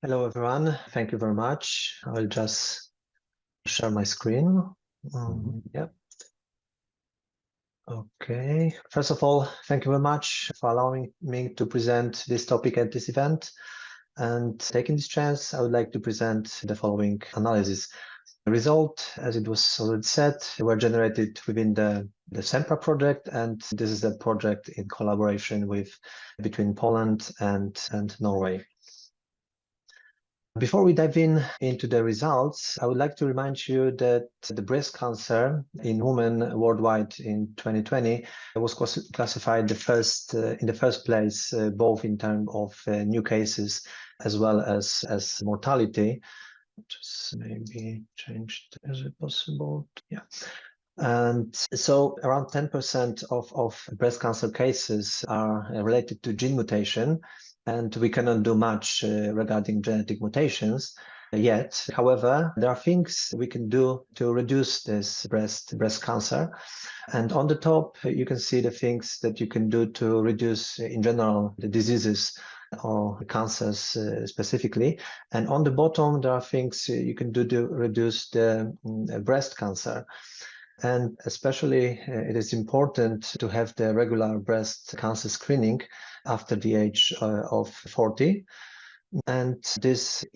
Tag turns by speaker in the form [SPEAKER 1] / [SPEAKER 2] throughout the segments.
[SPEAKER 1] Hello, everyone. Thank you very much. I'll just share my screen. Yep. Okay. First of all, thank you very much for allowing me to present this topic at this event. And taking this chance, I would like to present the following analysis. The result, as it was already said, were generated within the SEMPA project, and this is a project in collaboration between Poland and Norway. Before we dive into the results, I would like to remind you that the breast cancer in women worldwide in 2020 was classified in the first place, both in terms of new cases as well as mortality. Just maybe changed as it possible. Yeah. And so around 10% of breast cancer cases are related to gene mutation, and we cannot do much regarding genetic mutations yet. However, there are things we can do to reduce this breast cancer. And on the top, you can see the things that you can do to reduce, in general, the diseases or cancers specifically. And on the bottom, there are things you can do to reduce the breast cancer. And especially it is important to have the regular breast cancer screening after the age of 40. And this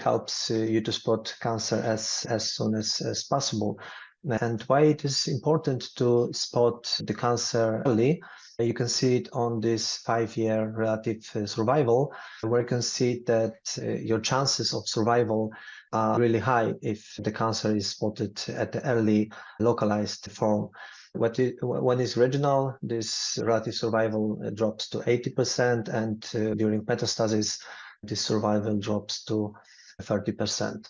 [SPEAKER 1] helps you to spot cancer as soon as possible. And why it is important to spot the cancer early, you can see it on this 5-year relative survival, where you can see that your chances of survival are really high if the cancer is spotted at the early localized form. When it's regional, this relative survival drops to 80%, and during metastasis, this survival drops to 30%.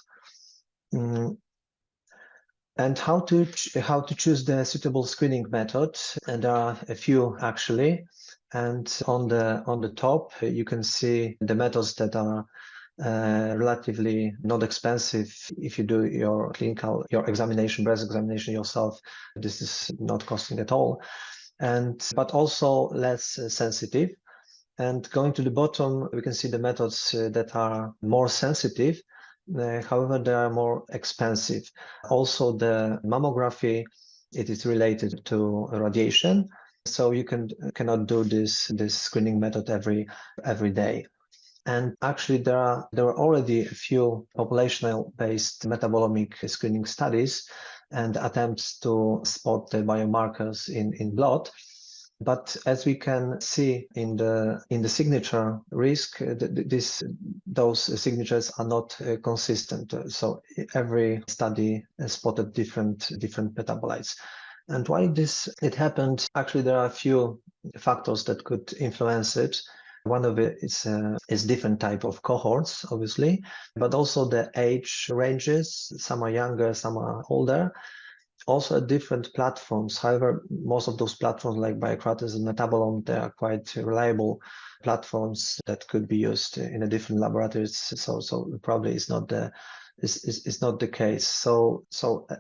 [SPEAKER 1] And how to choose the suitable screening method? And there are a few actually. And on the top, you can see the methods that are relatively not expensive. If you do your breast examination yourself, this is not costing at all, but also less sensitive. And going to the bottom, we can see the methods that are more sensitive. However, they are more expensive. Also, the mammography, it is related to radiation, so you cannot do this screening method every day. And actually, there were already a few populational-based metabolomic screening studies and attempts to spot the biomarkers in blood. But as we can see in the signature risk, those signatures are not consistent. So every study spotted different metabolites. And why it happened? Actually, there are a few factors that could influence it. One of it is different type of cohorts, obviously, but also the age ranges. Some are younger, some are older. Also different platforms. However, most of those platforms like biocrates and metabolome, they are quite reliable platforms that could be used in a different laboratories. So probably it's not the case. So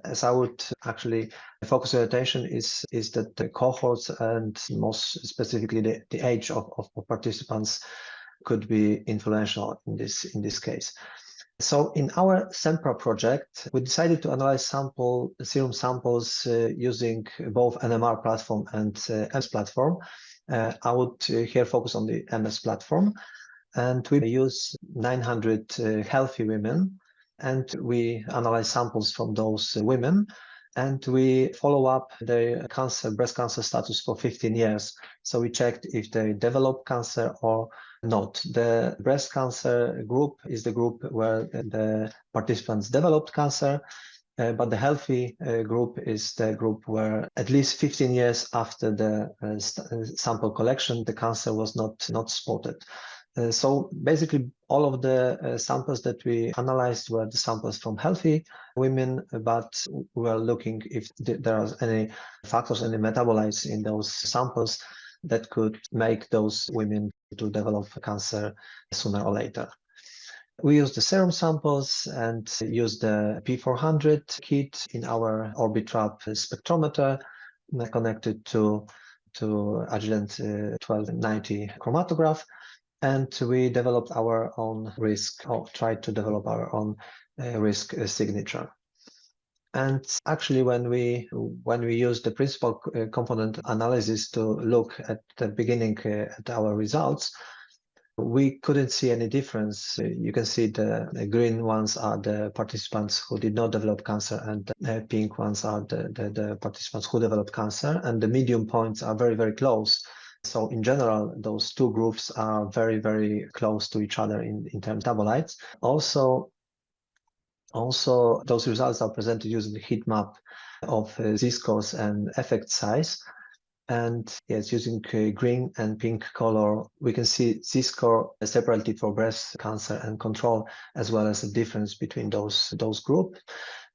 [SPEAKER 1] as I would actually focus your attention is that the cohorts and most specifically the age of participants could be influential in this case. So in our SEMPA project, we decided to analyze serum samples using both NMR platform and MS platform. I would here focus on the MS platform, and we use 900 healthy women, and we analyze samples from those women, and we follow up their breast cancer status for 15 years. So we checked if they developed cancer or not. The breast cancer group is the group where the participants developed cancer, but the healthy group is the group where at least 15 years after the sample collection, the cancer was not spotted. So basically, all of the samples that we analyzed were the samples from healthy women, but we were looking if there are any factors, any metabolites in those samples that could make those women to develop cancer sooner or later. We used the serum samples and used the P400 kit in our Orbitrap spectrometer connected to Agilent 1290 chromatograph. and we developed our own risk, or tried to develop our own risk signature. And actually, when we use the principal component analysis to look at the beginning at our results, we couldn't see any difference. You can see the green ones are the participants who did not develop cancer, and the pink ones are the participants who developed cancer, and the medium points are very, very close. So in general, those two groups are very, very close to each other in terms of metabolites. Also, those results are presented using the heat map of z-scores and effect size. And yes, using green and pink color, we can see z-score separately for breast cancer and control, as well as the difference between those groups.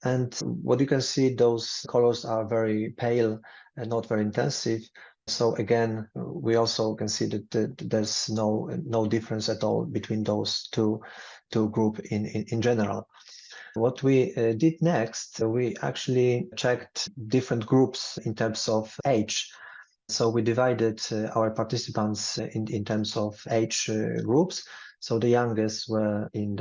[SPEAKER 1] And what you can see, those colors are very pale and not very intensive. So again, we also can see that there's no difference at all between those two groups in general. What we did next, we actually checked different groups in terms of age. So we divided our participants in terms of age groups. So the youngest were in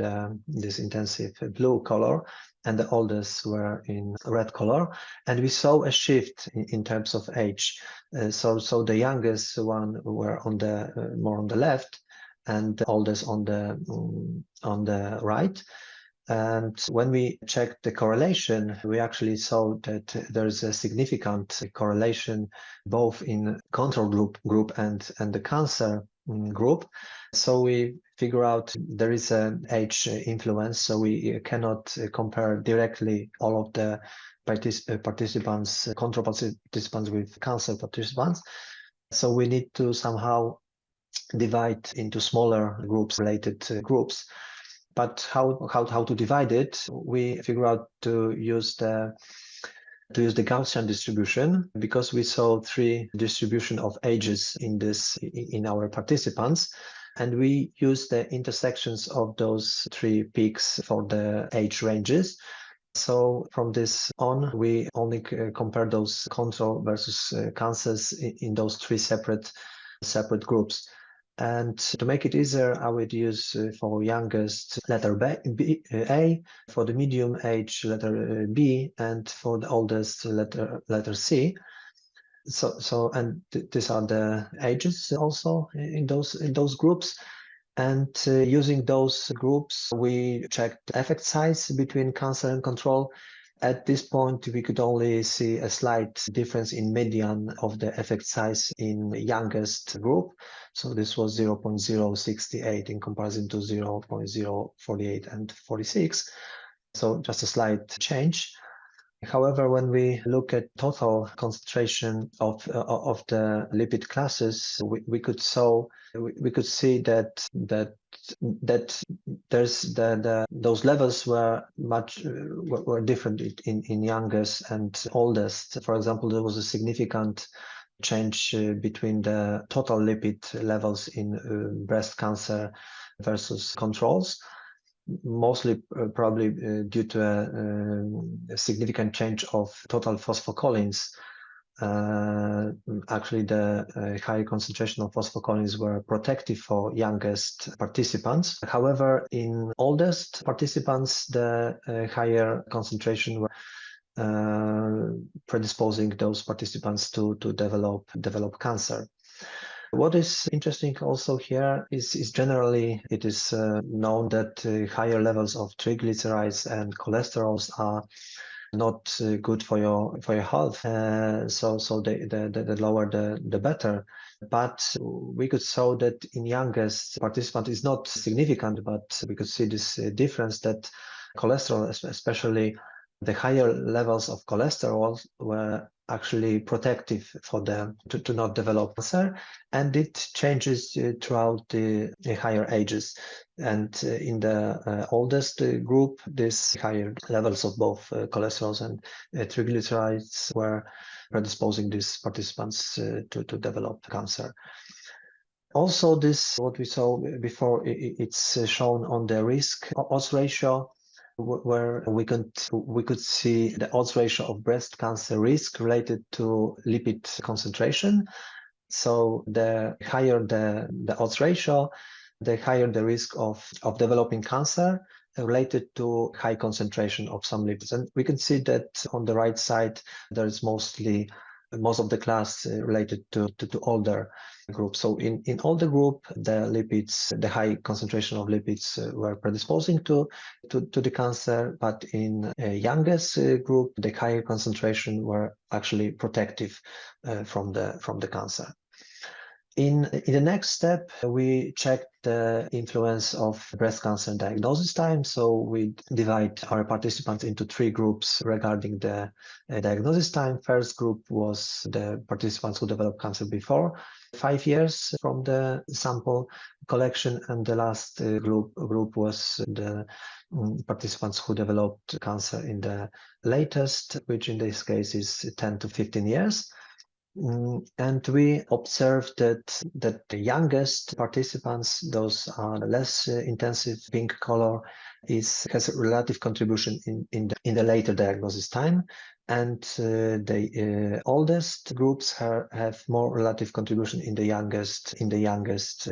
[SPEAKER 1] this intensive blue color, and the oldest were in red color. And we saw a shift in terms of age. So the youngest one were on the more on the left, and the oldest on the right. And when we checked the correlation, we actually saw that there's a significant correlation both in control group and the cancer group. So we figure out there is an age influence, so we cannot compare directly all of the participants, control participants with cancer participants. So we need to somehow divide into smaller groups, related groups. But how to divide it? We figure out to use the Gaussian distribution, because we saw three distribution of ages in our participants, and we use the intersections of those three peaks for the age ranges. So from this on, we only compare those control versus cancers in those three separate groups. And to make it easier, I would use for youngest letter A, for the medium age letter B, and for the oldest letter C. So these are the ages also in those groups. And using those groups, we checked effect size between cancer and control. At this point, we could only see a slight difference in median of the effect size in the youngest group. So this was 0.068 in comparison to 0.048 and 46. So just a slight change. However, when we look at total concentration of the lipid classes, we could see that there's those levels were different in youngest and oldest. For example, there was a significant change between the total lipid levels in breast cancer versus controls, mostly probably due to a significant change of total phosphocholine. Actually, the high concentration of phosphocholine were protective for youngest participants. However, in oldest participants, the higher concentration were predisposing those participants to develop cancer. What is interesting also here is generally it is known that higher levels of triglycerides and cholesterols are not good for your health. So the lower the better. But we could show that in youngest participant is not significant, but we could see this difference that cholesterol, especially the higher levels of cholesterol, were actually protective for them to not develop cancer, and it changes throughout the higher ages. And in the oldest group, these higher levels of both cholesterols and triglycerides were predisposing these participants to develop cancer. Also, what we saw before, it's shown on the risk odds ratio, where we could see the odds ratio of breast cancer risk related to lipid concentration. So the higher the odds ratio, the higher the risk of developing cancer related to high concentration of some lipids. And we can see that on the right side, there is most of the class related to older groups. So in older group, the high concentration of lipids were predisposing to the cancer, but in youngest group, the higher concentration were actually protective from the cancer. In the next step, we checked the influence of breast cancer diagnosis time. So we divide our participants into 3 groups regarding the diagnosis time. First group was the participants who developed cancer before 5 years from the sample collection, and the last group was the participants who developed cancer in the latest, which in this case is 10 to 15 years. And we observed that the youngest participants, those are the less intensive pink color, has a relative contribution in the later diagnosis time, and the oldest groups have more relative contribution in the youngest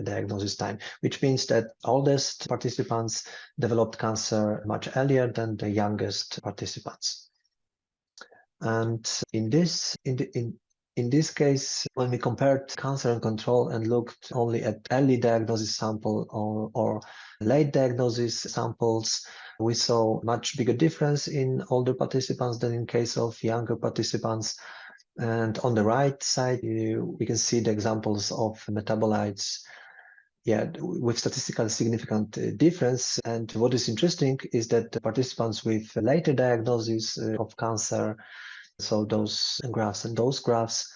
[SPEAKER 1] diagnosis time, which means that oldest participants developed cancer much earlier than the youngest participants. And in this case, when we compared cancer and control and looked only at early diagnosis sample or late diagnosis samples, we saw much bigger difference in older participants than in case of younger participants. And on the right side, we can see the examples of metabolites, with statistically significant difference. And what is interesting is that the participants with later diagnosis of cancer, so those graphs and those graphs,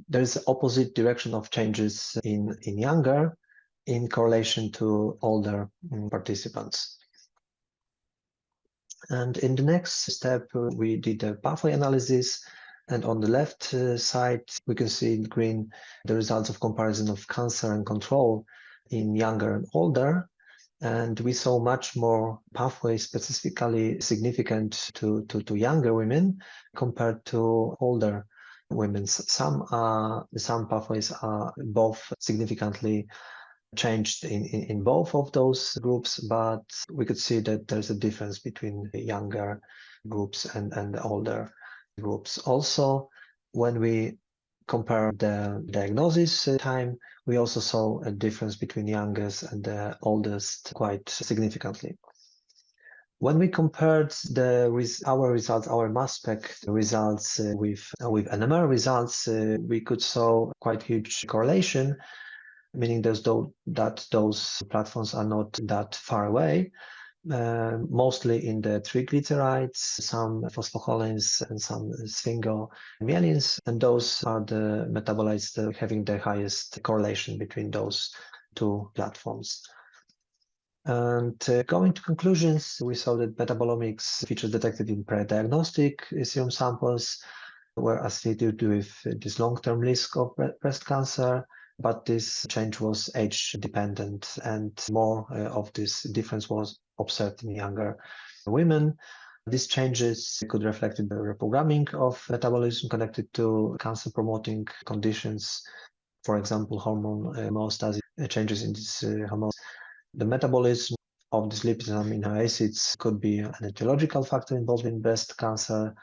[SPEAKER 1] there is opposite direction of changes in younger in correlation to older participants. And in the next step, we did a pathway analysis. And on the left side, we can see in green the results of comparison of cancer and control in younger and older. And we saw much more pathways specifically significant to younger women compared to older women. Some pathways are both significantly changed in both of those groups, but we could see that there's a difference between the younger groups and the older groups. Also, when we compare the diagnosis time, we also saw a difference between youngest and the oldest quite significantly. When we compared our results, our mass spec results with NMR results, we could saw quite huge correlation, meaning that those platforms are not that far away. Mostly in the triglycerides, some phosphocholine and some sphingomyelins, and those are the metabolites that are having the highest correlation between those 2 platforms. And going to conclusions, we saw that metabolomics features detected in pre-diagnostic serum samples were associated with this long-term risk of breast cancer, but this change was age-dependent, and more of this difference was observed in younger women. These changes could reflect the reprogramming of metabolism connected to cancer-promoting conditions, for example, hormone homeostasis, changes in these hormones. The metabolism of these lipids and amino acids could be an etiological factor involved in breast cancer,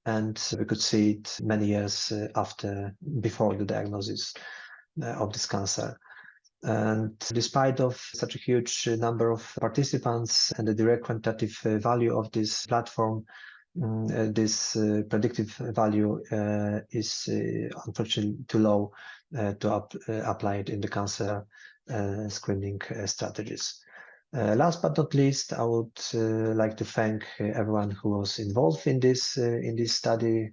[SPEAKER 1] and we could see it many years before the diagnosis of this cancer. And despite of such a huge number of participants and the direct quantitative value of this platform, this predictive value is unfortunately too low to apply it in the cancer screening strategies. Last but not least, I would like to thank everyone who was involved in this study.